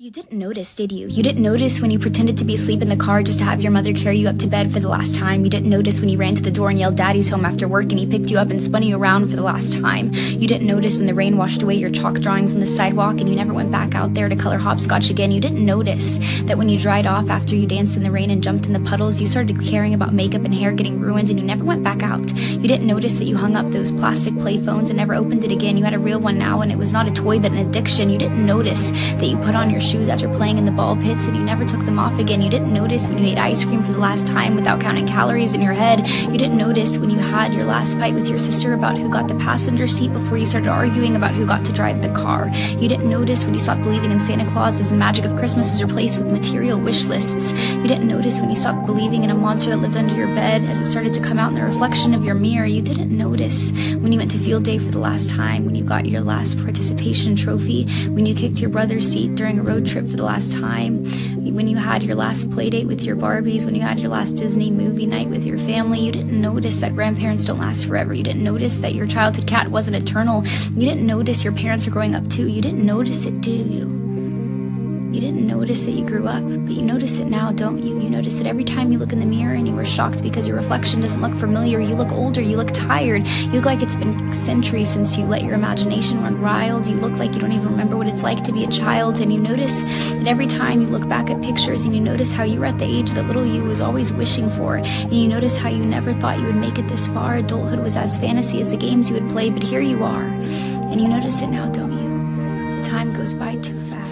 You didn't notice, did you? You didn't notice when you pretended to be asleep in the car just to have your mother carry you up to bed for the last time. You didn't notice when you ran to the door and yelled "Daddy's home" after work and he picked you up and spun you around for the last time. You didn't notice when the rain washed away your chalk drawings on the sidewalk and you never went back out there to color hopscotch again. You didn't notice that when you dried off after you danced in the rain and jumped in the puddles, you started caring about makeup and hair getting ruined and you never went back out. You didn't notice that you hung up those plastic play phones and never opened it again. You had a real one now and it was not a toy but an addiction. You didn't notice that you put on your shoes after playing in the ball pits and you never took them off again. You didn't notice when you ate ice cream for the last time without counting calories in your head. You didn't notice when you had your last fight with your sister about who got the passenger seat before you started arguing about who got to drive the car. You didn't notice when you stopped believing in Santa Claus as the magic of Christmas was replaced with material wish lists. You didn't notice when you stopped believing in a monster that lived under your bed as it started to come out in the reflection of your mirror. You didn't notice when you went to field day for the last time, when you got your last participation trophy, when you kicked your brother's seat during a road trip for the last time, when you had your last play date with your Barbies, when you had your last Disney movie night with your family. You didn't notice that grandparents don't last forever. You didn't notice that your childhood cat wasn't eternal. You didn't notice your parents are growing up too. You didn't notice it, do you? You didn't notice that you grew up, but you notice it now, don't you? You notice it every time you look in the mirror and you were shocked because your reflection doesn't look familiar. You look older, you look tired, you look like it's been centuries since you let your imagination run wild. You look like you don't even remember what it's like to be a child, and you notice that every time you look back at pictures and you notice how you were at the age that little you was always wishing for, and you notice how you never thought you would make it this far. Adulthood was as fantasy as the games you would play, but here you are, and you notice it now, don't you? The time goes by too fast.